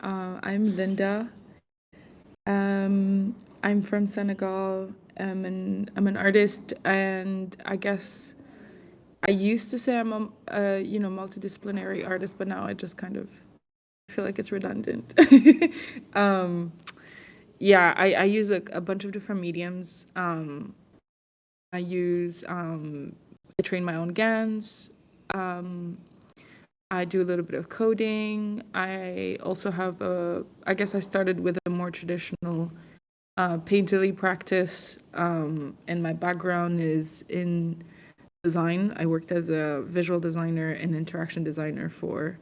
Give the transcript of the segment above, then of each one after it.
I'm Linda. I'm from Senegal. I'm an artist, and I guess I used to say I'm a multidisciplinary artist, but now I just kind of feel like it's redundant. um, yeah, I use a bunch of different mediums. I train my own GANs. Um, I do a little bit of coding. I also have I guess I started with a more traditional painterly practice, and my background is in design. I worked as a visual designer and interaction designer for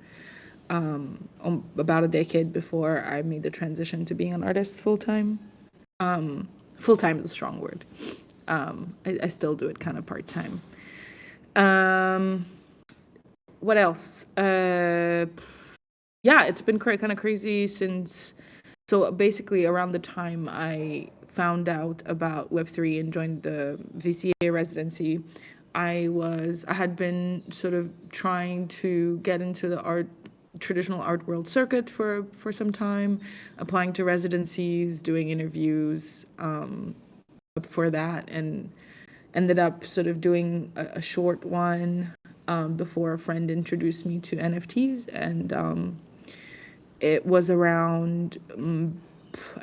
about a decade before I made the transition to being an artist full time. Full time is a strong word. I still do it kind of part time. Um, what else? Yeah, it's been kind of crazy since. So basically, around the time I found out about Web3 and joined the VCA residency, I had been sort of trying to get into the traditional art world circuit for some time, applying to residencies, doing interviews for that, and ended up sort of doing a short one before a friend introduced me to NFTs, and it was around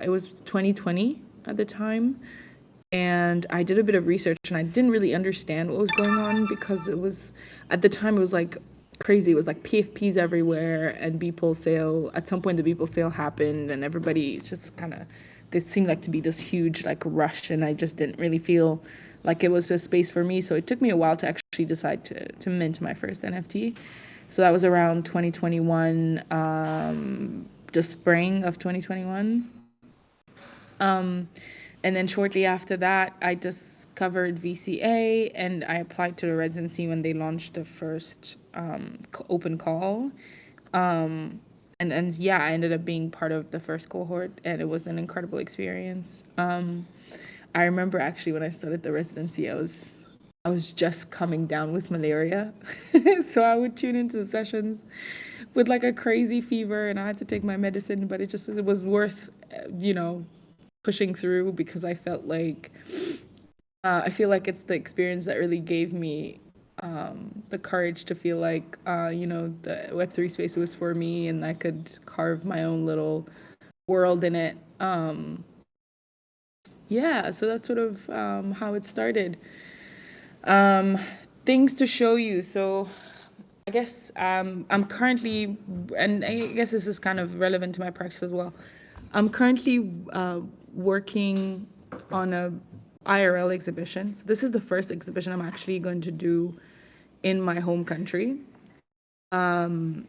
it was 2020 at the time, and I did a bit of research, and I didn't really understand what was going on because it was, at the time, it was like crazy. It was like PFPs everywhere, and Beeple sale. At some point, the Beeple sale happened, and everybody just kind of, there seemed like to be this huge like rush, and I just didn't really feel like it was a space for me. So it took me a while to actually decide to mint my first NFT. So that was around 2021, the spring of 2021. Um, and then shortly after that, I discovered VCA, and I applied to the residency when they launched the first open call. And yeah, I ended up being part of the first cohort, and it was an incredible experience. I remember actually when I started the residency, I was just coming down with malaria. So I would tune into the sessions with like a crazy fever, and I had to take my medicine, but it was worth, pushing through, because I feel like it's the experience that really gave me the courage to feel like, the Web3 space was for me, and I could carve my own little world in it. Yeah, so that's sort of how it started. Um, Things to show you. So I guess I'm currently, and I guess this is kind of relevant to my practice as well. I'm currently working on a IRL exhibition. So this is the first exhibition I'm actually going to do in my home country. Um,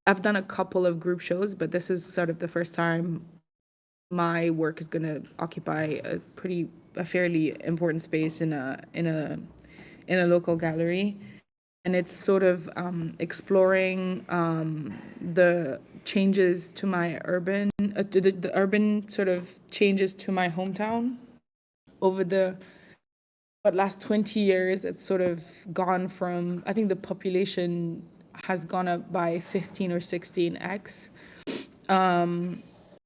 I've done a couple of group shows, but this is sort of the first time my work is going to occupy a fairly important space in a local gallery. And it's sort of exploring the changes to my the urban sort of changes to my hometown over the last 20 years. It's sort of gone from, I think the population has gone up by 15 or 16x,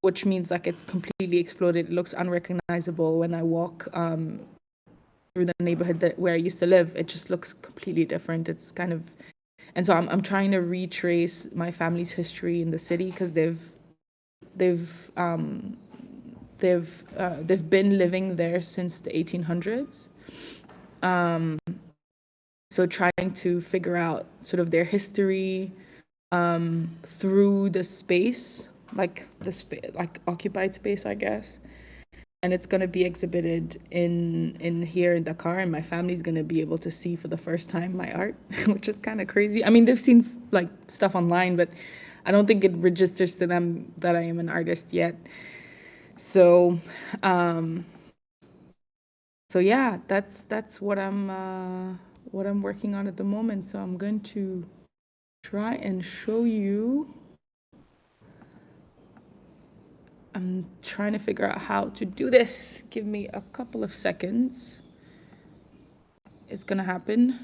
which means like it's completely exploded. It looks unrecognizable when I walk through the neighborhood where I used to live. It just looks completely different. It's kind of, and so I'm trying to retrace my family's history in the city, because they've um, they've been living there since the 1800s. Um, so trying to figure out sort of their history through the space, like like occupied space, I guess. And it's going to be exhibited in here in Dakar, and my family's going to be able to see for the first time my art, which is kind of crazy. I mean, they've seen like stuff online, but I don't think it registers to them that I am an artist yet. So um yeah, that's what I'm working on at the moment. So I'm going to try and show you. I'm trying to figure out how to do this. Give me a couple of seconds. It's gonna happen.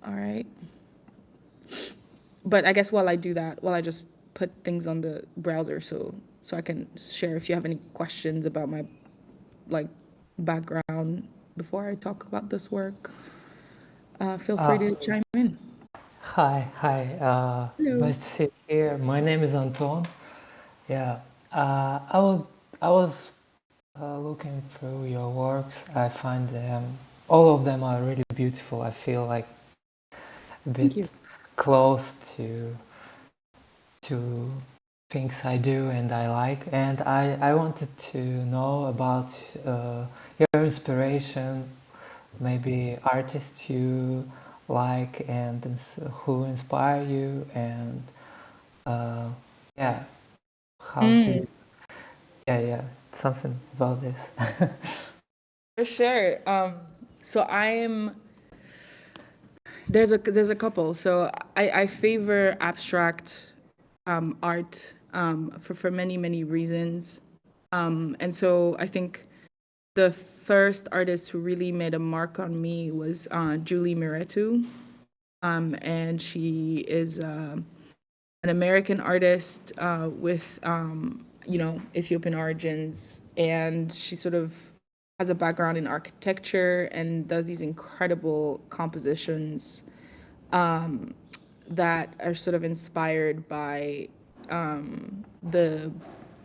All right. But I guess while I do that, while I just put things on the browser so I can share if you have any questions about my like background before I talk about this work. Feel free to chime in. Hi. Hello. Nice to see you here. My name is Anton. Yeah, I was looking through your works. I find them, all of them are really beautiful. I feel like a Thank bit you. close to things I do and I like. And I wanted to know about your inspiration, maybe artists you like and who inspire you, and uh, yeah, how do Mm, you, yeah, something about this. for sure. So I am there's a couple. So I favor abstract art for many reasons. And so I think the first artist who really made a mark on me was Julie Miretu. And she is an American artist with, Ethiopian origins. And she sort of has a background in architecture and does these incredible compositions um, that are sort of inspired by the,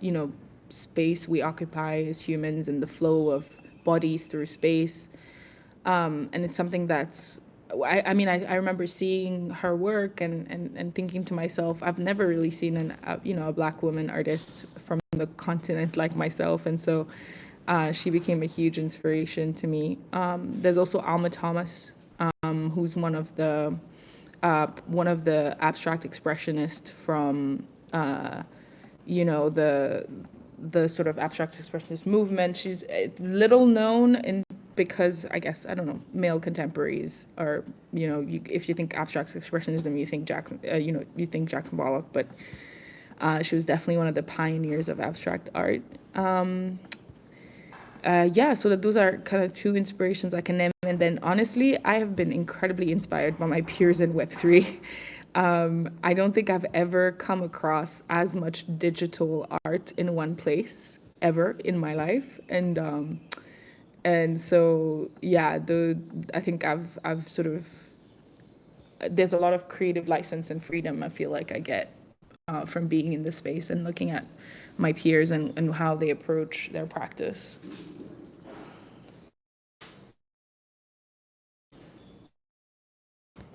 you know, space we occupy as humans and the flow of bodies through space. And it's something that's, I remember seeing her work and thinking to myself, I've never really seen a black woman artist from the continent like myself. And so she became a huge inspiration to me. There's also Alma Thomas, who's one of the abstract expressionists from the sort of abstract expressionist movement. She's little known because I guess I don't know, male contemporaries, or if you think abstract expressionism, you think Jackson Pollock, but she was definitely one of the pioneers of abstract art. Yeah, so those are kind of two inspirations I can name. And then honestly, I have been incredibly inspired by my peers in Web3. I don't think I've ever come across as much digital art in one place ever in my life. And so yeah, I think I've sort of there's a lot of creative license and freedom I feel like I get from being in this space and looking at my peers and how they approach their practice.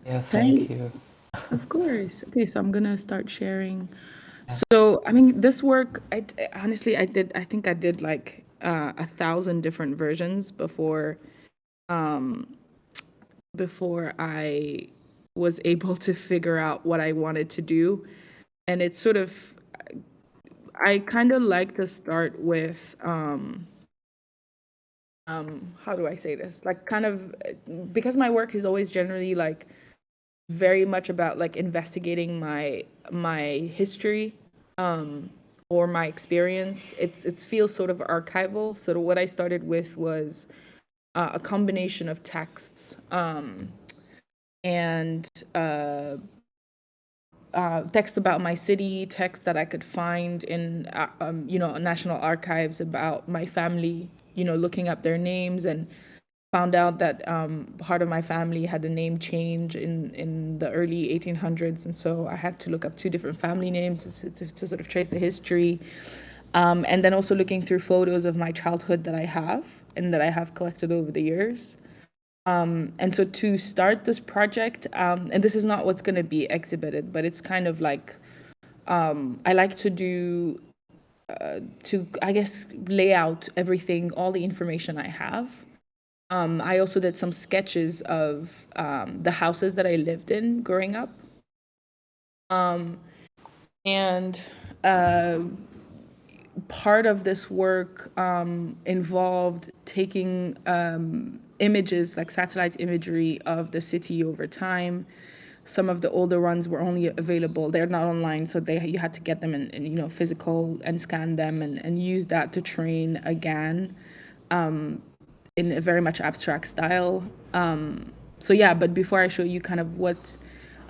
Yeah, Thank thank you. Of course. Okay, so I'm gonna start sharing. So, I mean, this work, honestly, I think I did like 1,000 different versions um, before I was able to figure out what I wanted to do. And it's sort of, I kind of like to start with, how do I say this? Like, kind of, because my work is always generally like very much about like investigating my history or my experience. It feels sort of archival. So what I started with was a combination of texts and text about my city, text that I could find in national archives about my family, looking up their names, and found out that part of my family had a name change in the early 1800s, and so I had to look up two different family names to sort of trace the history. And then also looking through photos of my childhood that I have and that I have collected over the years. And so to start this project, and this is not what's going to be exhibited, but it's kind of like I like to do to, I guess, lay out everything, all the information I have. I also did some sketches of the houses that I lived in growing up. Um, and uh, part of this work involved taking images, like satellite imagery of the city over time. Some of the older ones were only available; they're not online, so you had to get them in physical and scan them and use that to train again in a very much abstract style. So yeah, but before I show you kind of what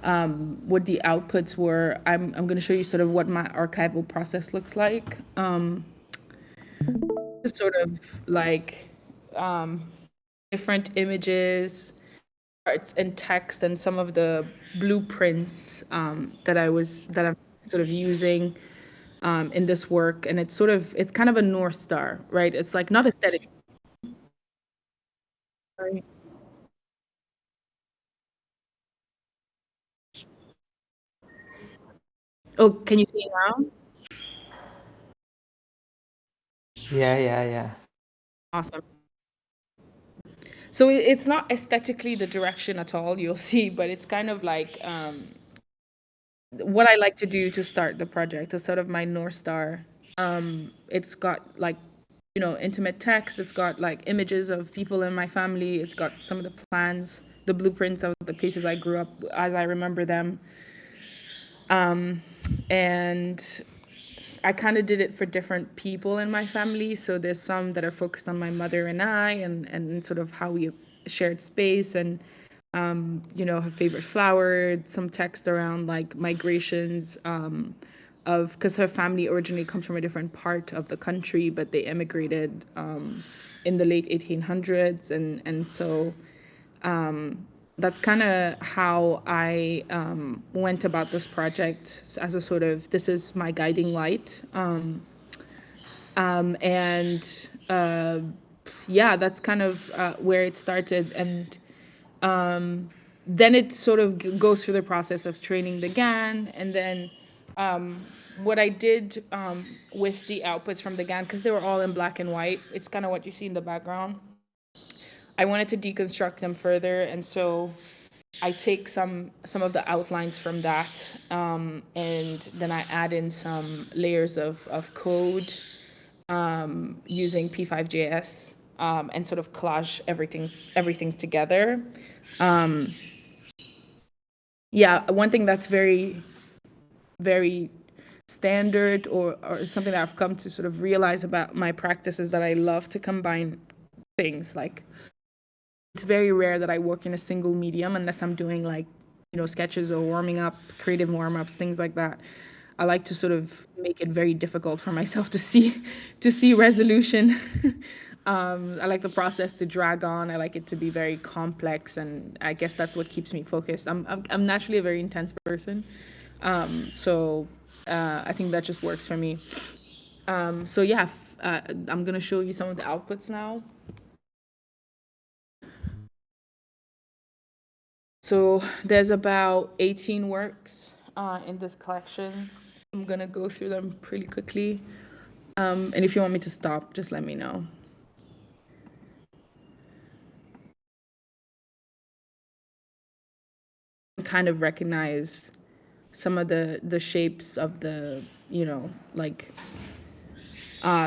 what the outputs were. I'm going to show you sort of what my archival process looks like. Sort of like um, different images, arts, and text, and some of the blueprints that I'm sort of using in this work. And it's kind of a North Star, right? It's like not aesthetic. Right. Oh, can you see now? Yeah, yeah, yeah. Awesome. So it's not aesthetically the direction at all, you'll see, but it's kind of like what I like to do to start the project is sort of my North Star. It's got like, intimate text, it's got like images of people in my family, it's got some of the plans, the blueprints of the places I grew up as I remember them. And I kind of did it for different people in my family. So there's some that are focused on my mother and I, and sort of how we shared space, and her favorite flower, some text around like migrations, of because her family originally comes from a different part of the country, but they immigrated in the late 1800s, and so that's kind of how I went about this project as a sort of this is my guiding light. And yeah, that's kind of where it started. And then it sort of goes through the process of training the GAN. And then what I did with the outputs from the GAN, because they were all in black and white, it's kind of what you see in the background. I wanted to deconstruct them further. And so I take some of the outlines from that, and then I add in some layers of code using P5JS, and sort of collage everything together. Um, yeah, one thing that's very very standard, or something that I've come to sort of realize about my practice, is that I love to combine things. Like, it's very rare that I work in a single medium unless I'm doing like, sketches or warming up, creative warm-ups, things like that. I like to sort of make it very difficult for myself to see resolution. I like the process to drag on. I like it to be very complex, and I guess that's what keeps me focused. I'm naturally a very intense person, so I think that just works for me. So yeah, I'm gonna show you some of the outputs now. So there's about 18 works in this collection. I'm gonna go through them pretty quickly. And if you want me to stop, just let me know. Kind of recognize some of the shapes of the, like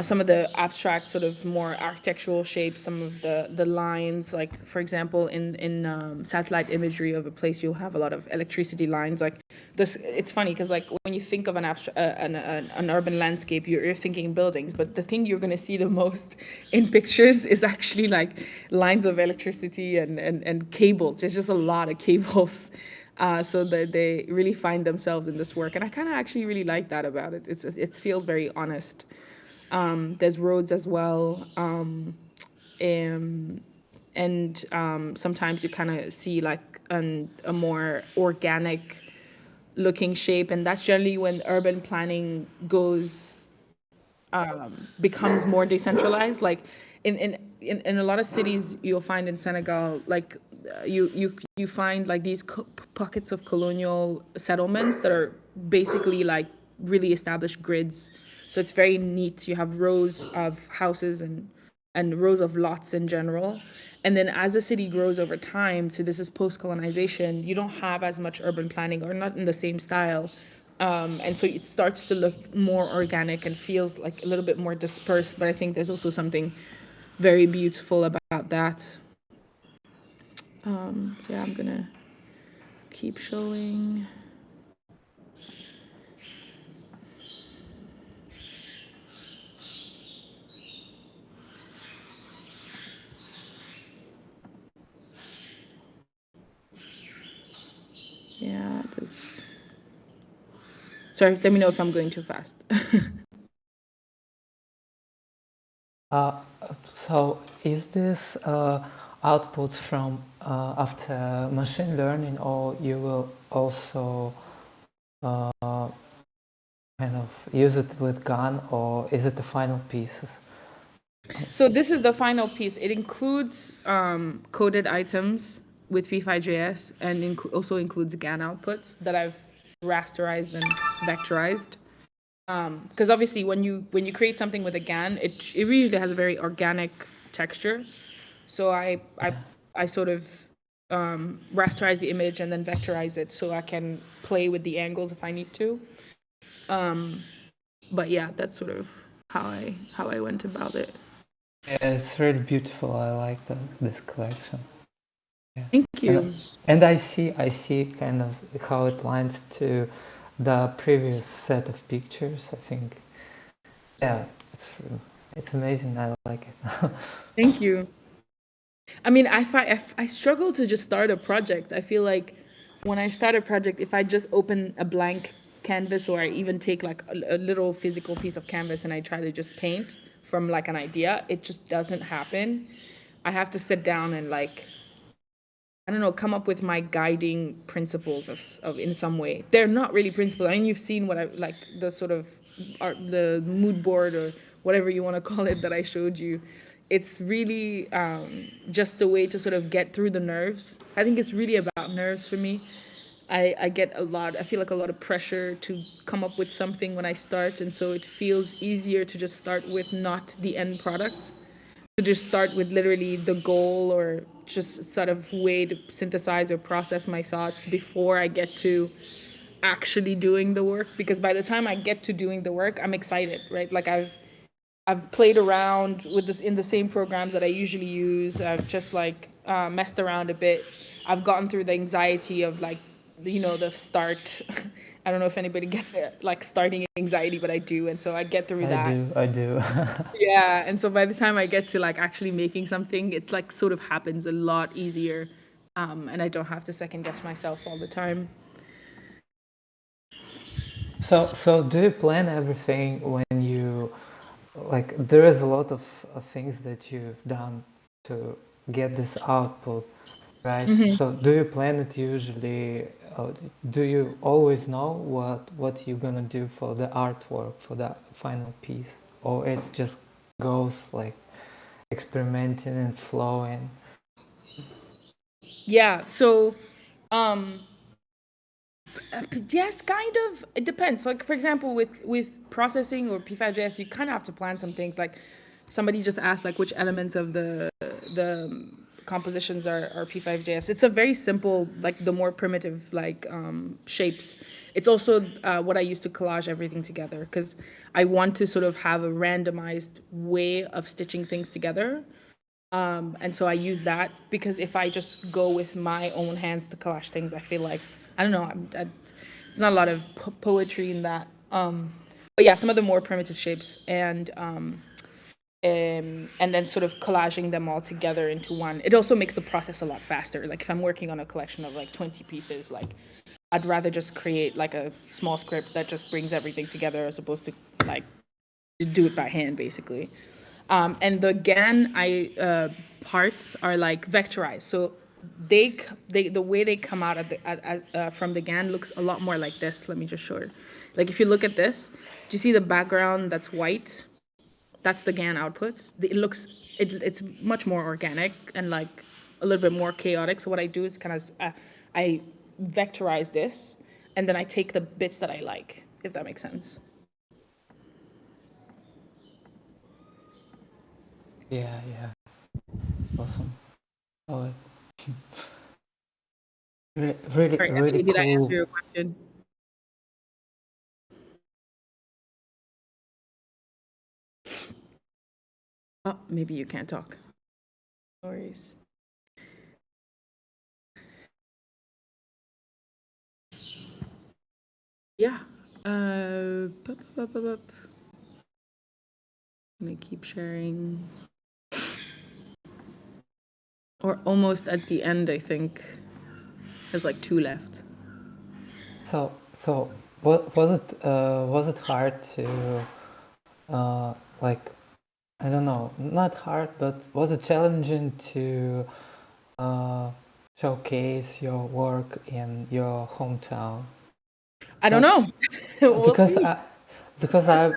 some of the abstract, sort of more architectural shapes, some of the lines, like for example, in satellite imagery of a place, you'll have a lot of electricity lines. Like this, it's funny because like when you think of an urban landscape, you're thinking buildings, but the thing you're gonna see the most in pictures is actually like lines of electricity and cables. There's just a lot of cables. So that they really find themselves in this work, and I kind of actually really like that about it. It feels very honest. There's roads as well. Um, and sometimes you kind of see like a more organic looking shape, and that's generally when urban planning becomes more decentralized. Like in a lot of cities, you'll find in Senegal, like you find like these pockets of colonial settlements that are basically like really established grids. So it's very neat. You have rows of houses and rows of lots in general. And then as the city grows over time, so this is post-colonization, you don't have as much urban planning, or not in the same style. And so it starts to look more organic and feels like a little bit more dispersed. But I think there's also something very beautiful about that. So yeah, I'm gonna keep showing. Yeah, 'cause... Sorry, let me know if I'm going too fast. So is this output from after machine learning, or you will also kind of use it with GAN, or is it the final pieces? So this is the final piece. It includes coded items with P5.js and also includes GAN outputs that I've rasterized and vectorized. Because obviously when you create something with a GAN, it usually has a very organic texture. So I sort of rasterize the image and then vectorize it so I can play with the angles if I need to. But yeah, that's sort of how I went about it. Yeah, it's really beautiful. I like this collection. Yeah. Thank you. And I see kind of how it lines to the previous set of pictures. I think, yeah, it's amazing. I like it. Thank you. I mean, I struggle to just start a project. I feel like when I start a project, if I just open a blank canvas or I even take like a little physical piece of canvas and I try to just paint from like an idea, it just doesn't happen. I have to sit down and like, I don't know, come up with my guiding principles of in some way. They're not really principles. I mean, you've seen what I like, the sort of art, the mood board or whatever you want to call it that I showed you. It's really just a way to sort of get through the nerves. I think it's really about nerves for me. I get a lot, I feel like a lot of pressure to come up with something when I start. And so it feels easier to just start with not the end product, to just start with literally the goal or just sort of way to synthesize or process my thoughts before I get to actually doing the work. Because by the time I get to doing the work, I'm excited, right? Like I've played around with this in the same programs that I usually use. I've just like messed around a bit. I've gotten through the anxiety of like, the start. I don't know if anybody gets it, like starting anxiety, but I do. And so I get through that. I do. Yeah, and so by the time I get to like actually making something, it like sort of happens a lot easier, and I don't have to second guess myself all the time. So do you plan everything when you, like, there is a lot of things that you've done to get this output, right? So do you plan it usually? Do you always know what you're gonna do for the artwork, for the final piece, or it just goes like experimenting and flowing? Yeah, so um yes, kind of. It depends. Like for example, with processing or P5.js, you kind of have to plan some things. Like somebody just asked, like which elements of the compositions are P5.js. It's a very simple, like the more primitive, like shapes. It's also what I use to collage everything together because I want to sort of have a randomized way of stitching things together. And so I use that because if I just go with my own hands to collage things, I feel like I don't know. There's not a lot of poetry in that. But yeah, some of the more primitive shapes and then sort of collaging them all together into one. It also makes the process a lot faster. Like if I'm working on a collection of like 20 pieces, like I'd rather just create like a small script that just brings everything together as opposed to like do it by hand, basically. And the GAN parts are like vectorized, so they the way they come out from the GAN looks a lot more like this. Let me just show it. Like if you look at this, do you see the background that's white? That's the GAN outputs. It's much more organic and like a little bit more chaotic. So what I do is kind of I vectorize this, and then I take the bits that I like, if that makes sense. Yeah, yeah, awesome. Oh, really, Sorry, really Emily, did I answer cool. your question? Oh, maybe you can't talk. No worries. Yeah. I'm gonna keep sharing. Or almost at the end, I think. There's like two left. So what was it hard to like, I don't know, not hard, but was it challenging to showcase your work in your hometown? I don't know. We'll Because see.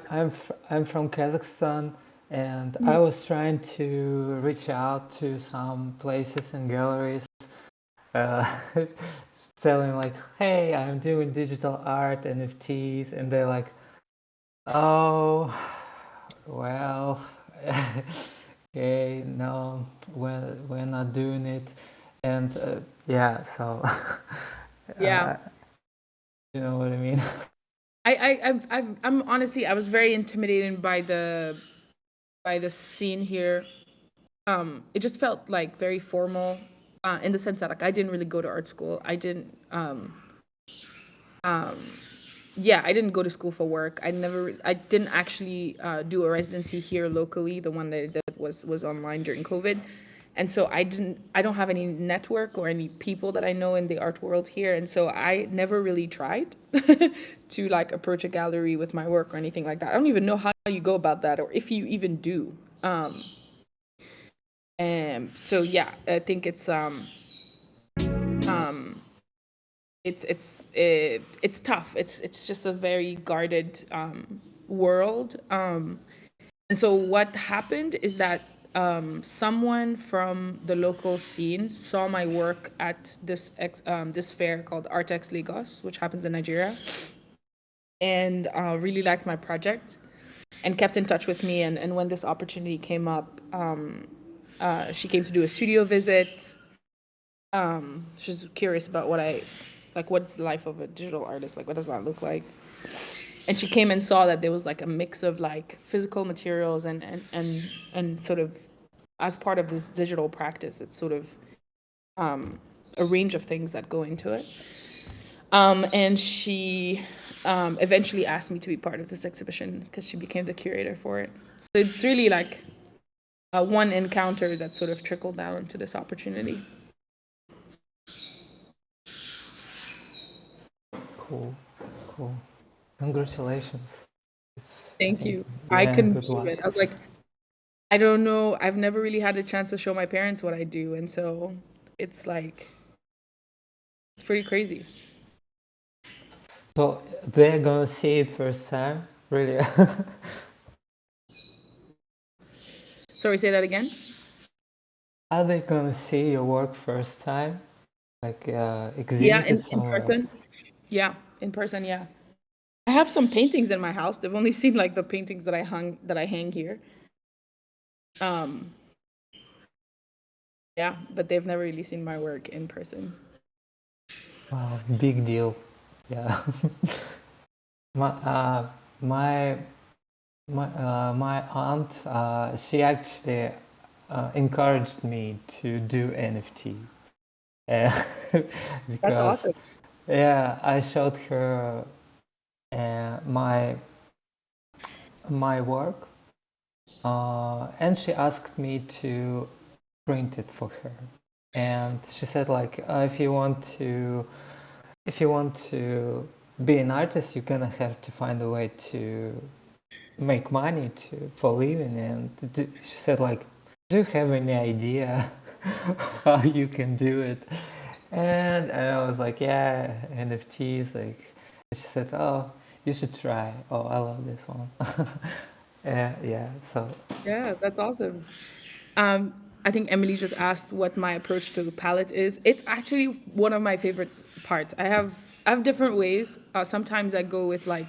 I'm from Kazakhstan, and I was trying to reach out to some places and galleries, uh, telling like, hey, I'm doing digital art, NFTs, and they're like, oh, well, okay, no, we're not doing it, and yeah, so Yeah. you know what I mean. I'm honestly, I was very intimidated by the scene here. It just felt like very formal, in the sense that like I didn't really go to art school. Um, yeah, I didn't go to school for work. I didn't actually do a residency here locally. The one that I did was online during COVID. And so I don't have any network or any people that I know in the art world here. And so I never really tried to like approach a gallery with my work or anything like that. I don't even know how you go about that or if you even do. And so yeah, I think um it's tough. It's just a very guarded world. And so what happened is that someone from the local scene saw my work at this fair called Artex Lagos, which happens in Nigeria, and really liked my project and kept in touch with me. And when this opportunity came up, she came to do a studio visit. She's curious about what's the life of a digital artist, like what does that look like? And she came and saw that there was like a mix of like physical materials and sort of as part of this digital practice, it's sort of a range of things that go into it. And she eventually asked me to be part of this exhibition because she became the curator for it. So it's really like one encounter that sort of trickled down into this opportunity. Cool, cool. Congratulations. I Thank think, you. I yeah, couldn't good believe luck. it. I was like, I don't know. I've never really had a chance to show my parents what I do, and so it's like it's pretty crazy. So they're gonna see it first time, really? Sorry, say that again. Are they gonna see your work first time, like Yeah, exhibited in somewhere? person. Yeah, in person. Yeah, I have some paintings in my house. They've only seen like the paintings that I hang here. Um, yeah, but they've never really seen my work in person. Wow, big deal. Yeah. my my my aunt, she actually encouraged me to do NFT, uh, That's awesome. because yeah, I showed her my work, and she asked me to print it for her, and she said like, if you want to be an artist, you're gonna have to find a way to make money for living. And she said like, do you have any idea how you can do it? And I was like, yeah, NFTs. Like, she said, oh, you should try. Oh, I love this one. Yeah, so Yeah, that's awesome. Um, I think Emily just asked what my approach to palette is. It's actually one of my favorite parts. I have different ways. Sometimes I go with like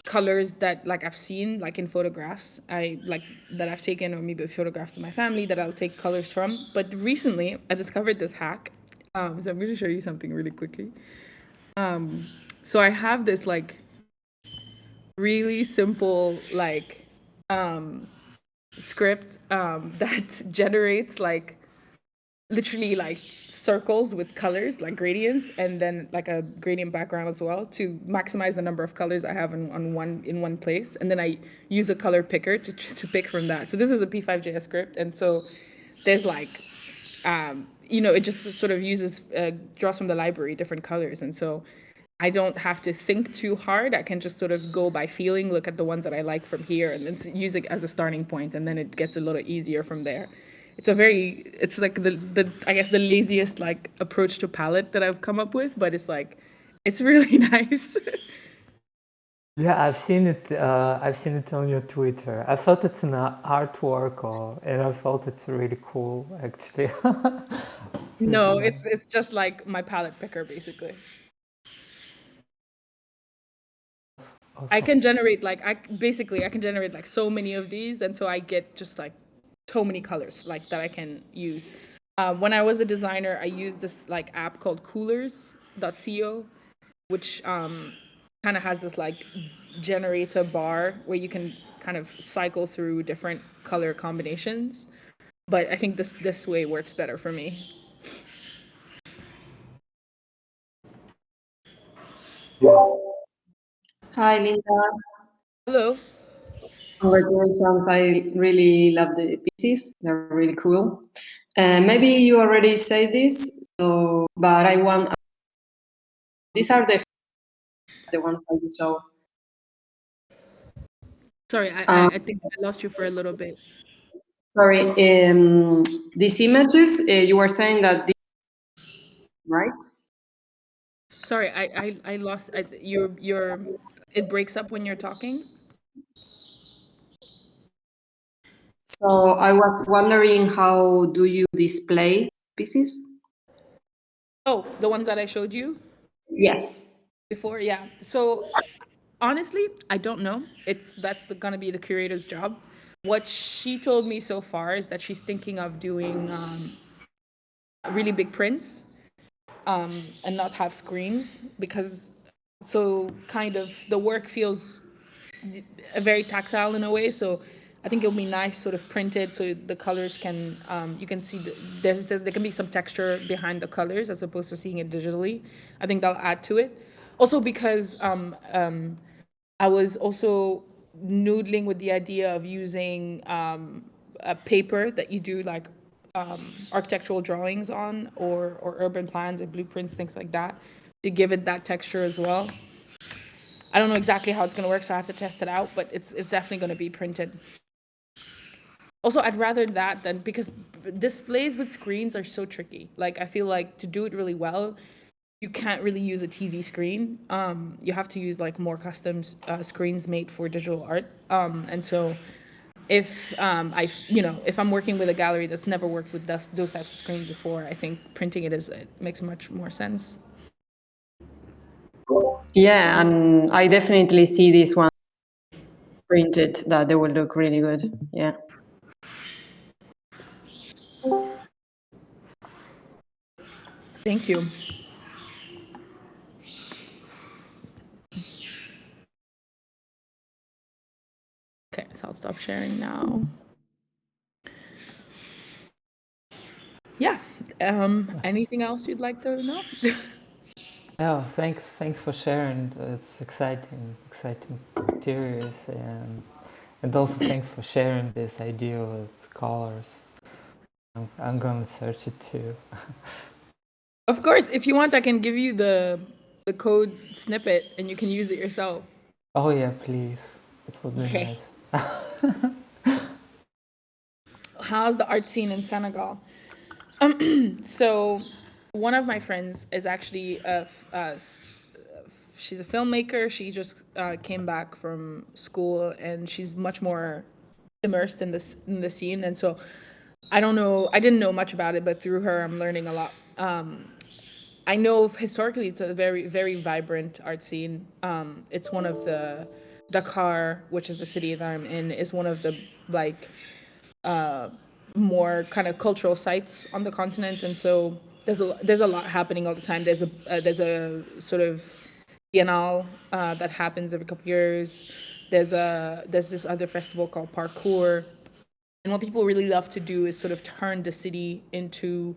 colors that like I've seen like in photographs. I like that I've taken or maybe photographs of my family that I'll take colors from. But recently I discovered this hack. So I'm going to show you something really quickly. Um, so I have this like really simple like um, script that generates like literally like circles with colors like gradients and then like a gradient background as well to maximize the number of colors I have in one place, and then I use a color picker to pick from that. So this is a P5JS script, and so there's like it just sort of uses draws from the library different colors, and so I don't have to think too hard. I can just sort of go by feeling, look at the ones that I like from here, and then use it as a starting point, and then it gets a little easier from there. It's like the I guess the laziest like approach to palette that I've come up with, but it's like, it's really nice. Yeah, I've seen it. I've seen it on your Twitter. I thought it's an artwork, and I thought it's really cool, actually. Really No, nice. it's just like my palette picker basically. I Awesome. can generate like I can generate like so many of these, and so I get just like so many colors like that I can use. When I was a designer, I used this like app called coolers.co, which kind of has this like generator bar where you can kind of cycle through different color combinations. But I think this way works better for me. Hi, Linda. Hello. Congratulations. I really love the pieces. They're really cool. Maybe you already said this, so but I want these are the ones that you saw. Sorry, Um, I think I lost you for a little bit. sorry, these images you were saying that right? Sorry, I lost. It breaks up when you're talking. So I was wondering how do you display pieces? Oh, the ones that I showed you Yes. before, yeah. So honestly, I don't know. That's gonna be the curator's job. What she told me so far is that she's thinking of doing really big prints, and not have screens, because so kind of the work feels very tactile in a way. So I think it'll be nice, sort of printed, so the colors can you can see there can be some texture behind the colors as opposed to seeing it digitally. I think that'll add to it. Also because I was also noodling with the idea of using a paper that you do like architectural drawings on, or urban plans or blueprints, things like that, to give it that texture as well. I don't know exactly how it's going to work, so I have to test it out, but it's definitely going to be printed. Also, I'd rather that than, because displays with screens are so tricky. Like, I feel like to do it really well, you can't really use a TV screen. You have to use like more custom screens made for digital art. And so if if I'm working with a gallery that's never worked with those types of screens before, I think printing it makes much more sense. Yeah, and I definitely see this one printed that they will look really good. Yeah. Thank you. Okay, so I'll stop sharing now. Yeah. Anything else you'd like to know? Yeah, thanks for sharing. It's exciting series, and also thanks for sharing this idea with colors. I'm gonna search it too. Of course, if you want, I can give you the code snippet and you can use it yourself. Oh yeah, please. It would be Okay. nice. How's the art scene in Senegal? So, one of my friends is actually she's a filmmaker. She just came back from school, and she's much more immersed in the scene. And so, I don't know. I didn't know much about it, but through her, I'm learning a lot. I know historically it's a very vibrant art scene. It's one of the Dakar, which is the city that I'm in, is one of the like uh, more kind of cultural sites on the continent, and so there's a lot happening all the time. There's a sort of biennale that happens every couple years. There's this other festival called Parkour, and what people really love to do is sort of turn the city into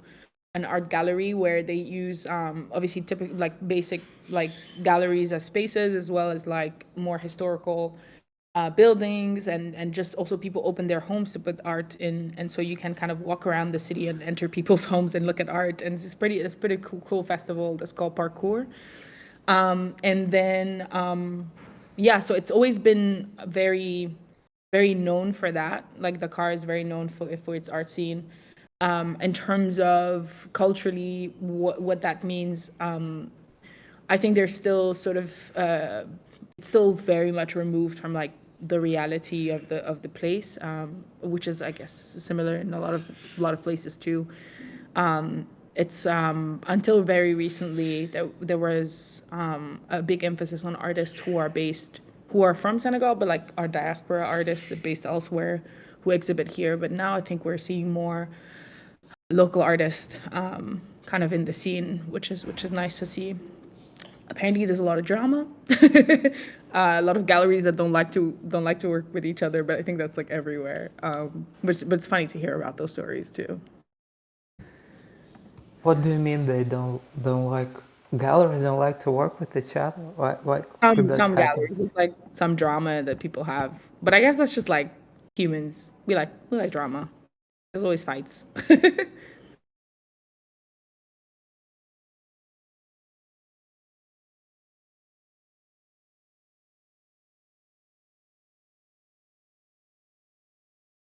an art gallery where they use obviously typical like basic like galleries as spaces, as well as like more historical buildings, and just also people open their homes to put art in, and so you can kind of walk around the city and enter people's homes and look at art, and it's pretty cool festival that's called Parkour. And then, yeah, so it's always been very, very known for that. Like the car is very known for its art scene. In terms of culturally, what that means, I think they're still sort of, it's still very much removed from like the reality of the place, which is, I guess, similar in a lot of places too. It's until very recently there was a big emphasis on artists who are from Senegal, but like are diaspora artists that based elsewhere who exhibit here. But now I think we're seeing more local artists kind of in the scene, which is nice to see. Apparently, there's a lot of drama, a lot of galleries that don't like to work with each other. But I think that's like everywhere. But it's funny to hear about those stories too. What do you mean they don't like galleries don't like to work with each other? Why could that Some happen? galleries, there's like some drama that people have, but I guess that's just like humans. We like drama. There's always fights.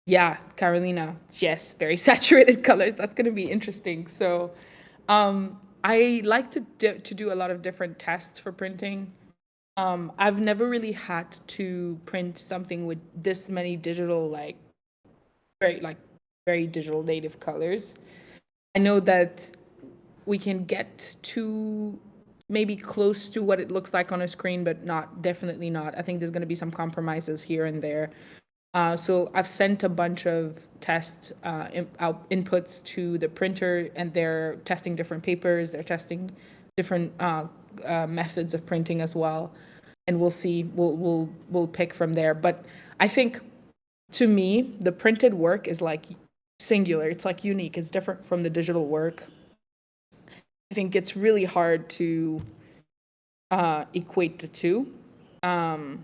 Yeah, Carolina. Yes, very saturated colors. That's going to be interesting. So, I like to do a lot of different tests for printing. I've never really had to print something with this many digital, like very digital native colors. I know that we can get to maybe close to what it looks like on a screen, but definitely not. I think there's going to be some compromises here and there. So I've sent a bunch of test inputs to the printer, and they're testing different papers. They're testing different methods of printing as well, and we'll see. We'll pick from there. But I think, to me, the printed work is like singular. It's like unique. It's different from the digital work. I think it's really hard to equate the two. Um,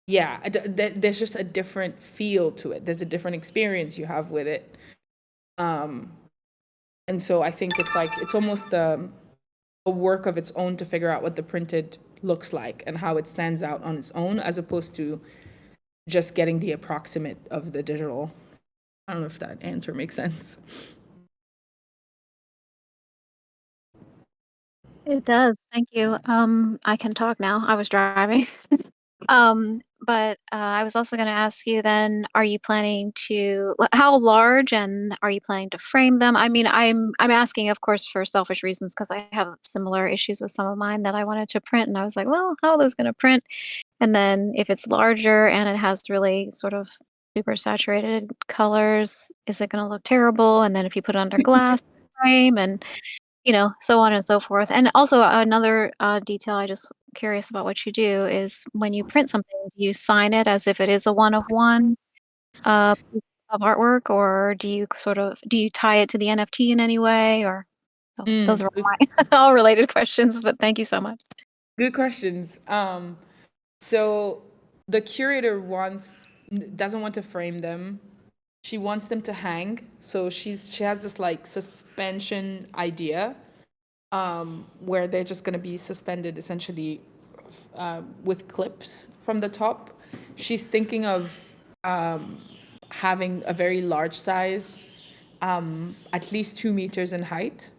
yeah, there's just a different feel to it. There's a different experience you have with it. Um, and so I think it's almost a work of its own to figure out what the printed looks like and how it stands out on its own, as opposed to just getting the approximate of the digital. I don't know if that answer makes sense. It does. Thank you. I can talk now. I was driving. But I was also going to ask you then, are you planning to, how large and are you planning to frame them? I mean, I'm asking, of course, for selfish reasons because I have similar issues with some of mine that I wanted to print, and I was like, well, how are those going to print? And then if it's larger and it has really sort of super saturated colors, is it going to look terrible? And then if you put it under glass frame and so on and so forth. And also another detail, I just curious about what you do is when you print something, do you sign it as if it is a one of one piece of artwork, or do you tie it to the NFT in any way? Or those are all Mm, my all related questions, but thank you so much. good questions. So the curator doesn't want to frame them. She wants them to hang. So she has this like suspension idea, where they're just going to be suspended essentially with clips from the top. She's thinking of um, having a very large size, at least 2 meters in height.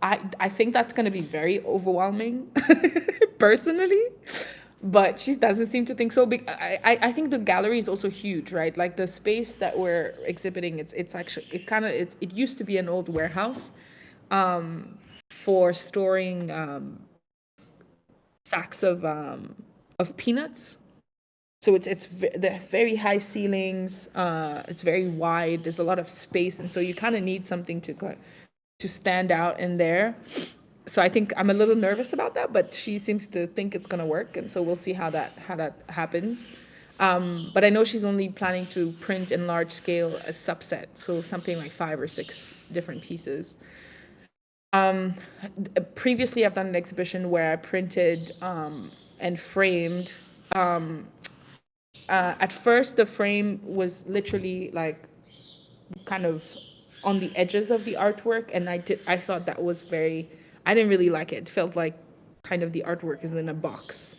I think that's going to be very overwhelming, personally, but she doesn't seem to think so. I think the gallery is also huge, right? Like the space that we're exhibiting, it's actually it used to be an old warehouse, for storing sacks of peanuts. So the very high ceilings. It's very wide. There's a lot of space, and so you kind of need something to stand out in there. So I think I'm a little nervous about that, but she seems to think it's gonna work, and so we'll see how that happens. But I know she's only planning to print in large scale a subset, so something like 5 or 6 different pieces. Um, Previously, I've done an exhibition where I printed and framed. Um, at first, the frame was literally like kind of on the edges of the artwork, and I thought that was I didn't really like it. It felt like kind of the artwork is in a box.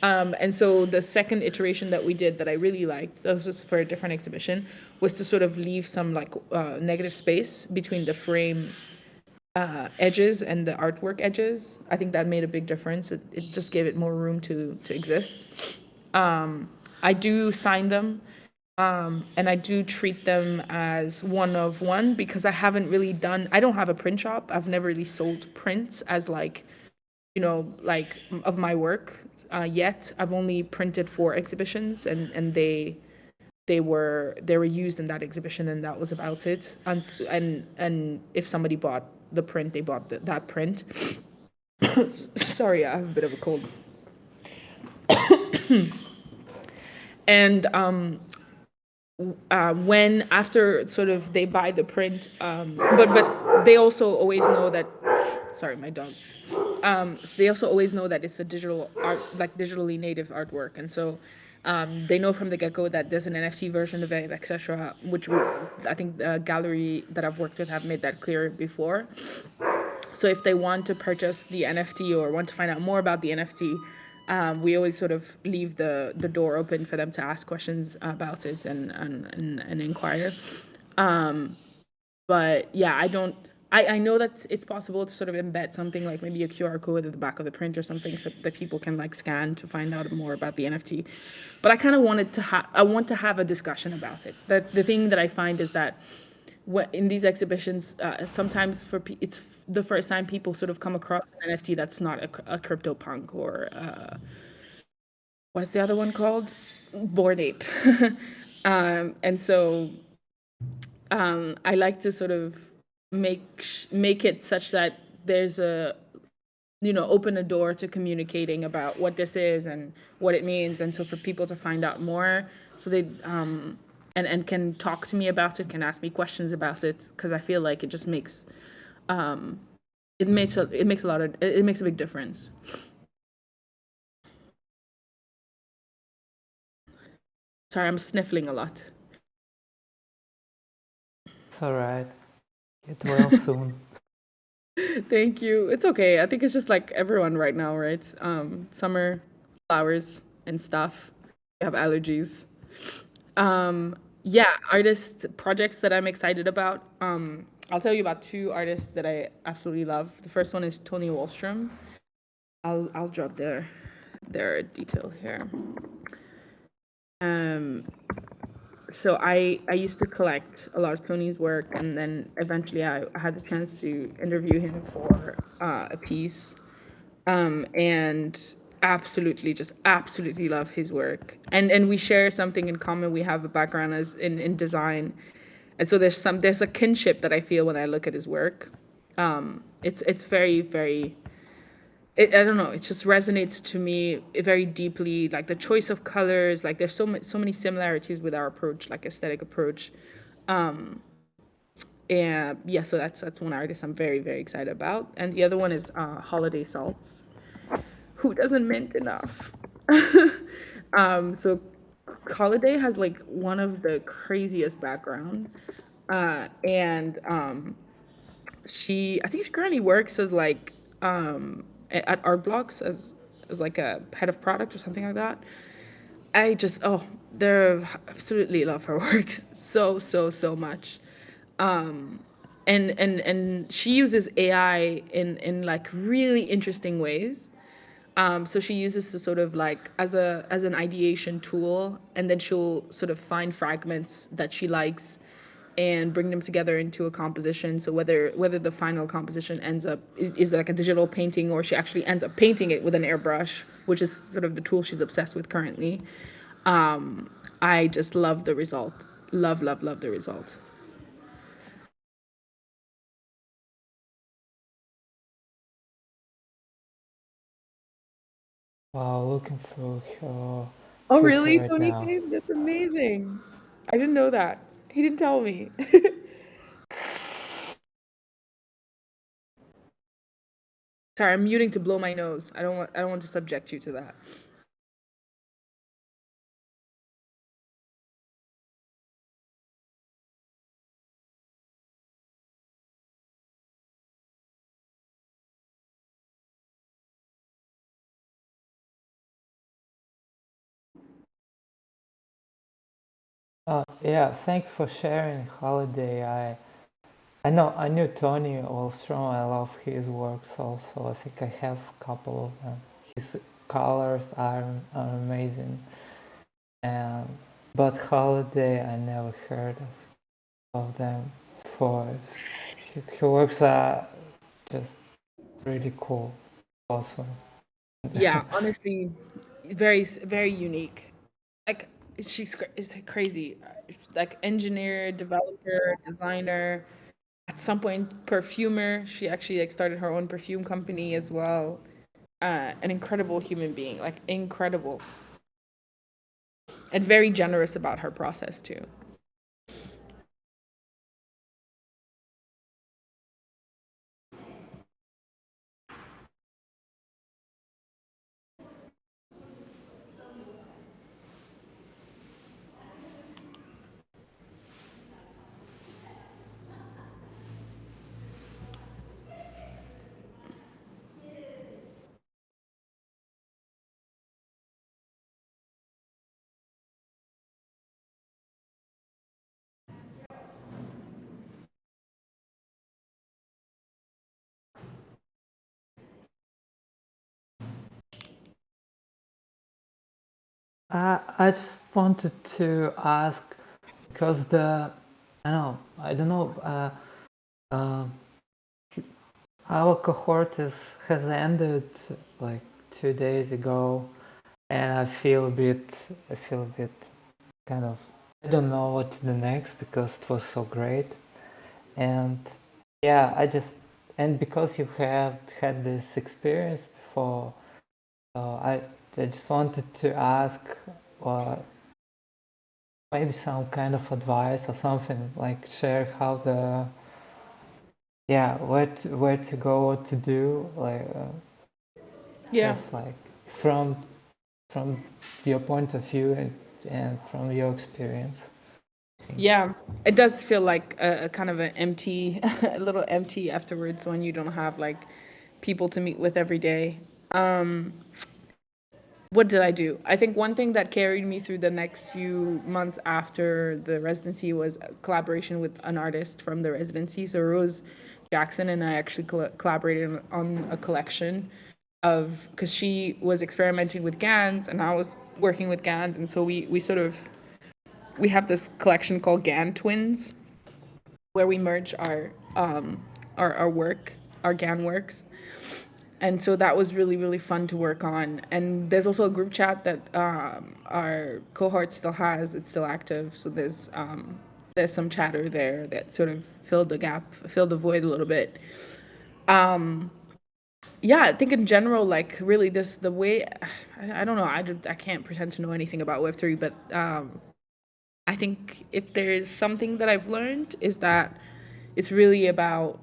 And so the second iteration that we did that I really liked, that was just for a different exhibition, was to sort of leave some like negative space between the frame edges and the artwork edges. I think that made a big difference. It just gave it more room to exist. I do sign them, and I do treat them as one of one because I haven't really done, I don't have a print shop. I've never really sold prints as like, like of my work yet. I've only printed for exhibitions, and they were used in that exhibition, and that was about it. And if somebody bought the print, they bought that print. Sorry, I have a bit of a cold. And when after sort of they buy the print, but they also always know that, sorry, my dog. So they also always know that it's a digital art, like digitally native artwork, and so they know from the get-go that there's an NFT version of it, etc. Which I think the gallery that I've worked with have made that clear before. So if they want to purchase the NFT or want to find out more about the NFT, we always sort of leave the door open for them to ask questions about it and inquire. But yeah, I know that it's possible to sort of embed something like maybe a QR code at the back of the print or something so that people can like scan to find out more about the NFT. But I kind of I want to have a discussion about it. The thing that I find is that in these exhibitions, sometimes it's the first time people sort of come across an NFT that's not a CryptoPunk or what's the other one called? Bored Ape. And so I like to sort of make it such that there's open a door to communicating about what this is and what it means, and so for people to find out more, so they and can talk to me about it, can ask me questions about it, because I feel like it just makes it makes a big difference. Sorry, I'm sniffling a lot. It's all right. Get well soon. Thank you. It's okay. I think it's just like everyone right now, right? Summer, flowers and stuff. We have allergies. Yeah, artist projects that I'm excited about. I'll tell you about two artists that I absolutely love. The first one is Tony Wallstrom. I'll drop their detail here. So I used to collect a lot of Tony's work, and then eventually I had the chance to interview him for a piece, and absolutely love his work. And we share something in common. We have a background as in design, and so there's a kinship that I feel when I look at his work. It's very I don't know, it just resonates to me very deeply, like the choice of colors, like there's so many similarities with our approach, like aesthetic approach. And yeah, so that's one artist I'm very excited about. And the other one is Holiday Salts, who doesn't mint enough. So Holiday has like one of the craziest background, and I think she currently works as like at Art Blocks as like a head of product or something like that. I just they're absolutely love her work so much. And she uses AI in like really interesting ways. So she uses to sort of like as an ideation tool, and then she'll sort of find fragments that she likes and bring them together into a composition. So whether the final composition ends up is like a digital painting, or she actually ends up painting it with an airbrush, which is sort of the tool she's obsessed with currently. I just love the result. Love the result. Wow, looking through her Oh Twitter really, right Tony now. came? That's amazing. I didn't know that. He didn't tell me. Sorry, I'm muting to blow my nose. I don't want to subject you to that. Yeah, thanks for sharing, Holiday. I knew Tony Olstrom. I love his works also. I think I have a couple of them. His colors are amazing. And but Holiday, I never heard of them before. His works are just really cool, awesome. Yeah, honestly, very unique. Like it's crazy. Like engineer, developer, designer. At some point, perfumer. She actually like started her own perfume company as well. An incredible human being, like incredible, and very generous about her process too. I just wanted to ask because I don't know. Uh, our cohort has ended like 2 days ago, and I feel a bit kind of, I don't know what to do next because it was so great. And yeah, and because you have had this experience before, I just wanted to ask uh, maybe some kind of advice or something, like share how where to go, what to do, like Yeah. just like from from your point of view and from your experience. Yeah, it does feel like a kind of an empty, a little empty afterwards when you don't have like people to meet with every day. Um, what did I do? I think one thing that carried me through the next few months after the residency was a collaboration with an artist from the residency. So Rose Jackson and I actually collaborated on a collection of, because she was experimenting with GANs and I was working with GANs, and so we sort of we have this collection called GAN Twins, where we merge our work, our GAN works. And so that was really fun to work on. And there's also a group chat that our cohort still has. It's still active. So there's some chatter there that sort of filled the gap, filled the void a little bit. Um, yeah, I think in general, like really this the way I don't know. I can't pretend to know anything about Web3, but I think if there is something that I've learned is that it's really about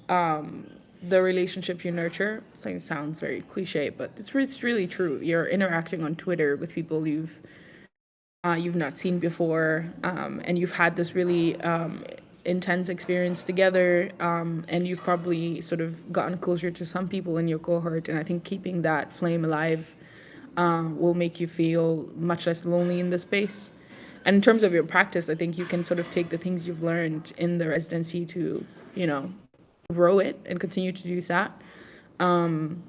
um, the relationship you nurture. So it sounds very cliche, but it's really true. You're interacting on Twitter with people you've not seen before, and you've had this really intense experience together, and you've probably sort of gotten closer to some people in your cohort. And I think keeping that flame alive will make you feel much less lonely in the space. And in terms of your practice, I think you can sort of take the things you've learned in the residency to, you know, grow it and continue to do that. Um,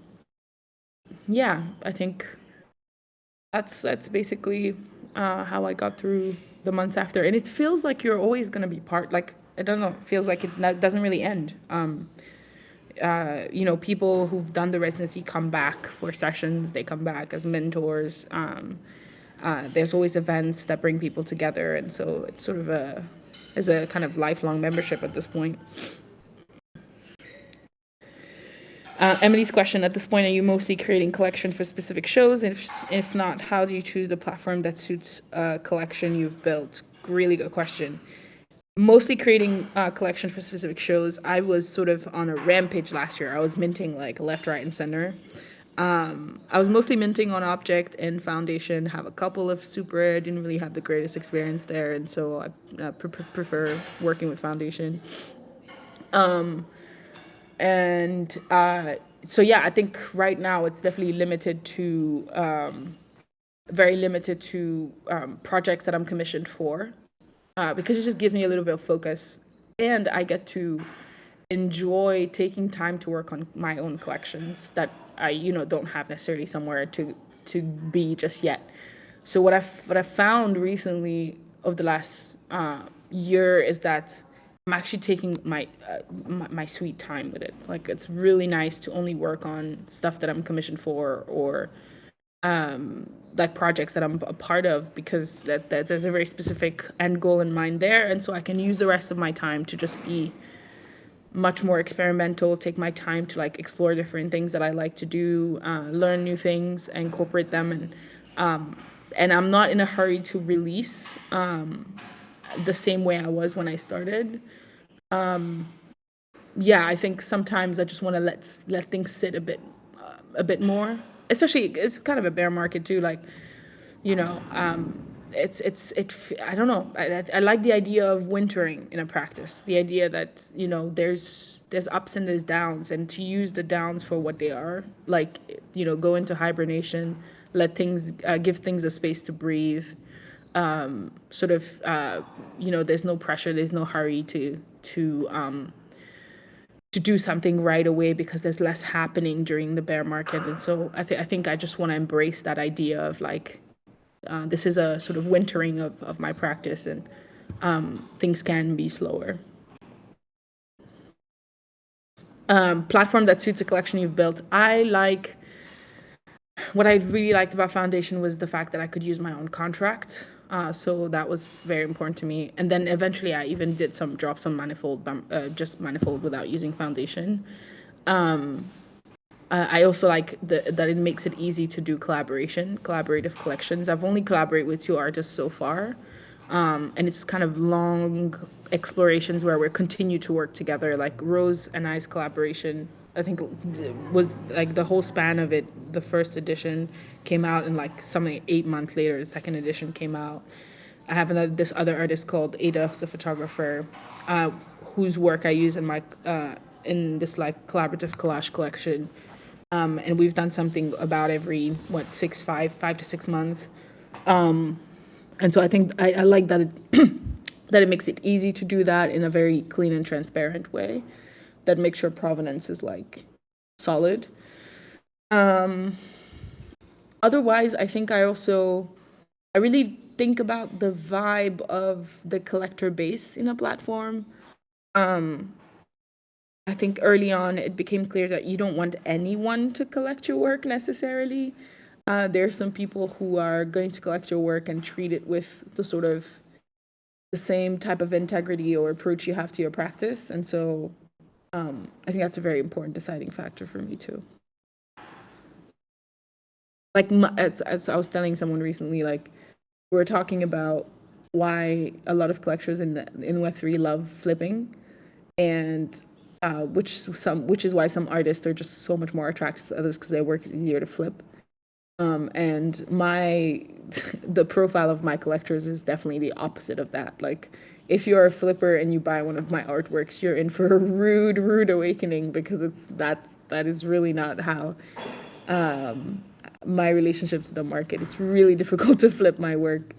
yeah, I think that's basically how I got through the months after. And it feels like you're always going to be part. Like I don't know, it feels like doesn't really end. People who've done the residency come back for sessions. They come back as mentors. There's always events that bring people together, and so it's sort of as a kind of lifelong membership at this point. Emily's question: at this point, are you mostly creating collection for specific shows? If not, how do you choose the platform that suits a collection you've built? Really good question. Mostly creating collection for specific shows. I was sort of on a rampage last year. I was minting like left, right, and center. I was mostly minting on Object and Foundation. Have a couple of super rare. Didn't really have the greatest experience there, and so I prefer working with Foundation. Um, and so yeah, I think right now it's definitely limited to very limited to projects that I'm commissioned for. because it just gives me a little bit of focus, and I get to enjoy taking time to work on my own collections that I, don't have necessarily somewhere to be just yet. So what I found recently of the last year is that I'm actually taking my sweet time with it. Like, it's really nice to only work on stuff that I'm commissioned for, or like projects that I'm a part of, because that there's a very specific end goal in mind there, and so I can use the rest of my time to just be much more experimental, take my time to like explore different things that I like to do, learn new things, incorporate them, and I'm not in a hurry to release the same way I was when I started. Yeah, I think sometimes I just want to let things sit a bit more. Especially, it's kind of a bear market too. Like, you know, I don't know. I like the idea of wintering in a practice. The idea that, there's ups and there's downs, and to use the downs for what they are. Like, go into hibernation, let things give things a space to breathe. Sort of, there's no pressure, there's no hurry to do something right away, because there's less happening during the bear market. And so I think I just want to embrace that idea of like, this is a sort of wintering of my practice, and things can be slower. Platform that suits a collection you've built. What I really liked about Foundation was the fact that I could use my own contract. So that was very important to me. And then eventually I even did some drops on Manifold, just Manifold without using Foundation. I also like that it makes it easy to do collaborative collections. I've only collaborated with 2 artists so far. And it's kind of long explorations where we continue to work together. Like Rose and I's collaboration, I think, was like the whole span of it. The first edition came out, and like something 8 months later, the second edition came out. I have this other artist called Ada, who's a photographer, whose work I use in this like collaborative collage collection. And we've done something about every 5 to 6 months. And so I think I like that that it makes it easy to do that in a very clean and transparent way that makes sure provenance is like solid. Um, Otherwise, I think I really think about the vibe of the collector base in a platform. Um, I think early on it became clear that you don't want anyone to collect your work necessarily. There are some people who are going to collect your work and treat it with the same type of integrity or approach you have to your practice. And so I think that's a very important deciding factor for me too. Like, as I was telling someone recently, like, we were talking about why a lot of collectors in Web3 love flipping, and which is why some artists are just so much more attractive to others, because their work is easier to flip. And the profile of my collectors is definitely the opposite of that. Like, if you're a flipper and you buy one of my artworks, you're in for a rude awakening, because that is really not how my relationship to the market. It's really difficult to flip my work.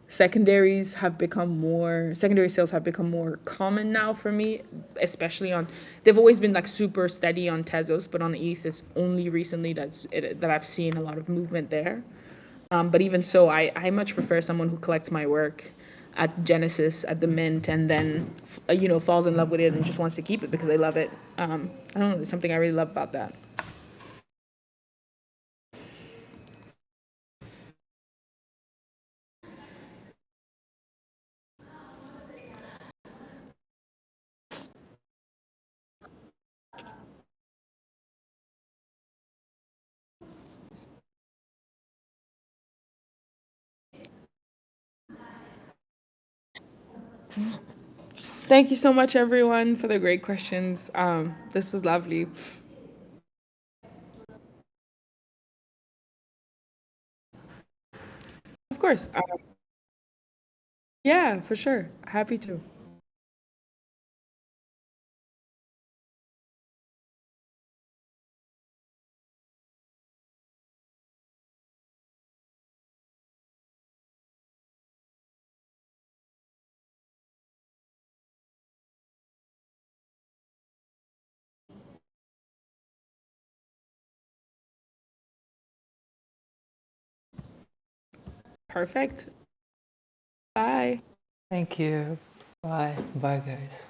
Secondary sales have become more common now for me, especially they've always been like super steady on Tezos, but on ETH it's only recently that I've seen a lot of movement there. But even so, I much prefer someone who collects my work at Genesis, at the mint, and then falls in love with it and just wants to keep it because they love it. I don't know, there's something I really love about that. Thank you so much, everyone, for the great questions. This was lovely. Of course. Yeah, for sure. Happy to. Perfect. Bye. Thank you. Bye. Bye, guys.